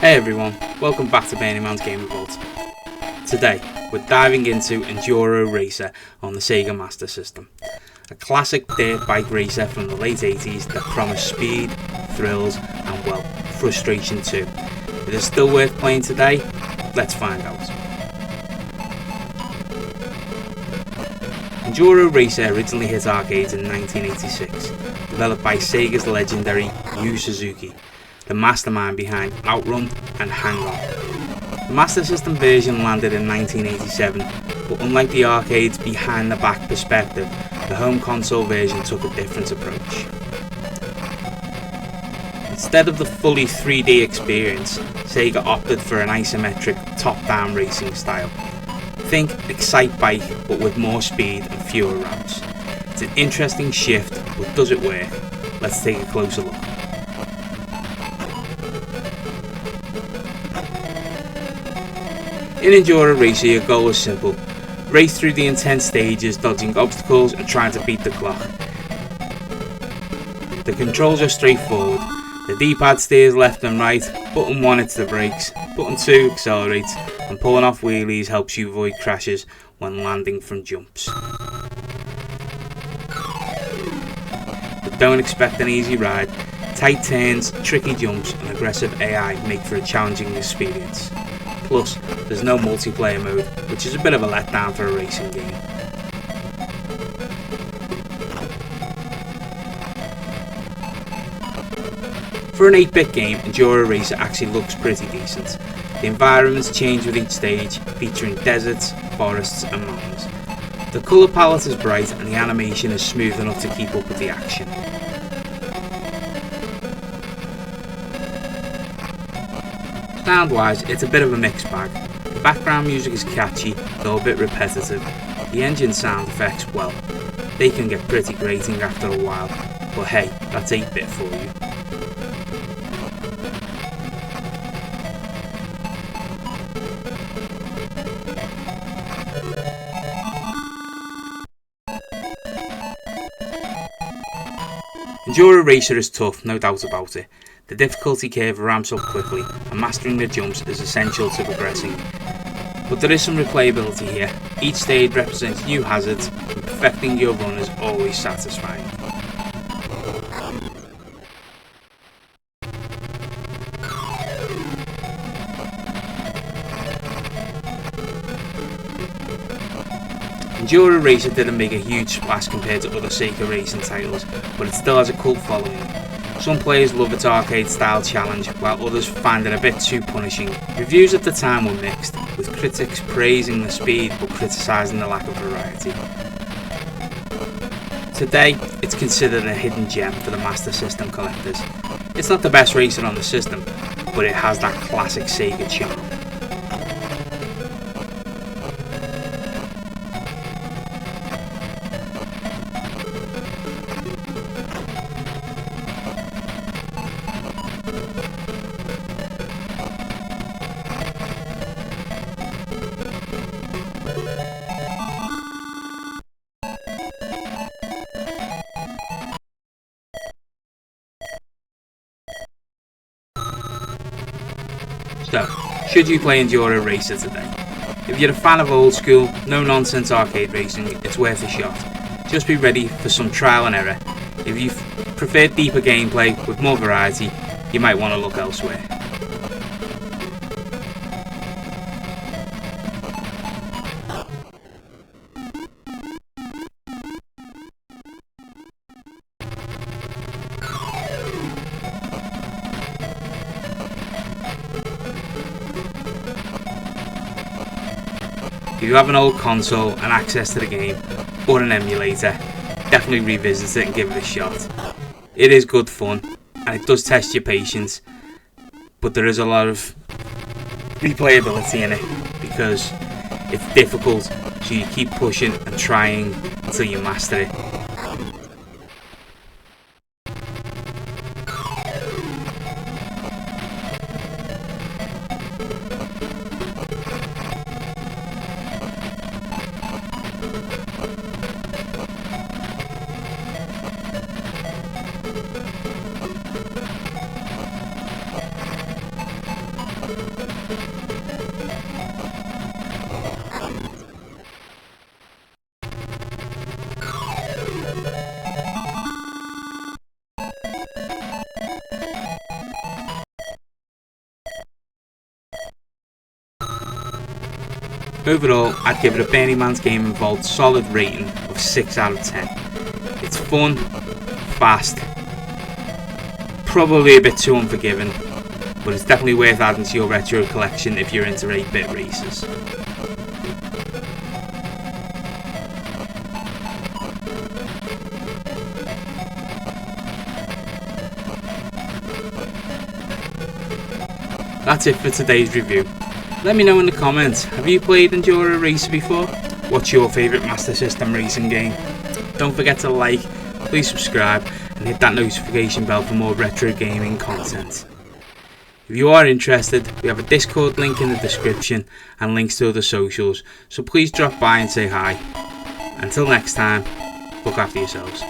Hey everyone, welcome back to Bernie Man's Game Vault. Today, we're diving into Enduro Racer on the Sega Master System. A classic dirt bike racer from the late 80s that promised speed, thrills and, well, frustration too. It is still worth playing today? Let's find out. Enduro Racer originally hit arcades in 1986, developed by Sega's legendary Yu Suzuki, the mastermind behind Outrun and Hang On. The Master System version landed in 1987, but unlike the arcade's behind-the-back perspective, the home console version took a different approach. Instead of the fully 3D experience, Sega opted for an isometric top-down racing style. Think Excite Bike, but with more speed and fewer ramps. It's an interesting shift, but does it work? Let's take a closer look. In Enduro Racer, your goal is simple. Race through the intense stages, dodging obstacles and trying to beat the clock. The controls are straightforward. The D-pad steers left and right, button 1 hits the brakes, button 2 accelerates, and pulling off wheelies helps you avoid crashes when landing from jumps. But don't expect an easy ride. Tight turns, tricky jumps and aggressive AI make for a challenging experience. Plus, there's no multiplayer mode, which is a bit of a letdown for a racing game. For an 8-bit game, Enduro Racer actually looks pretty decent. The environments change with each stage, featuring deserts, forests and mountains. The colour palette is bright and the animation is smooth enough to keep up with the action. Sound-wise, it's a bit of a mixed bag. The background music is catchy, though a bit repetitive. The engine sound effects, well, they can get pretty grating after a while, but hey, that's 8-bit for you. Enduro Racer is tough, no doubt about it. The difficulty curve ramps up quickly, and mastering the jumps is essential to progressing. But there is some replayability here. Each stage represents new hazards, and perfecting your run is always satisfying. Enduro Racer didn't make a huge splash compared to other Sega racing titles, but it still has a cult following. Some players love its arcade-style challenge, while others find it a bit too punishing. Reviews at the time were mixed, with critics praising the speed but criticising the lack of variety. Today, it's considered a hidden gem for the Master System collectors. It's not the best racer on the system, but it has that classic Sega charm. So, should you play Enduro Racer today? If you're a fan of old school, no nonsense arcade racing, it's worth a shot. Just be ready for some trial and error. If you prefer deeper gameplay with more variety, you might want to look elsewhere. If you have an old console and access to the game, or an emulator, definitely revisit it and give it a shot. It is good fun, and it does test your patience, but there is a lot of replayability in it, because it's difficult, so you keep pushing and trying until you master it. Overall, I'd give it a Burning Man's Game Involved solid rating of 6 out of 10. It's fun, fast, probably a bit too unforgiving, but it's definitely worth adding to your retro collection if you're into 8-bit racers. That's it for today's review. Let me know in the comments, have you played Enduro Racer before? What's your favourite Master System racing game? Don't forget to like, please subscribe and hit that notification bell for more retro gaming content. If you are interested, we have a Discord link in the description and links to other socials, so please drop by and say hi. Until next time, look after yourselves.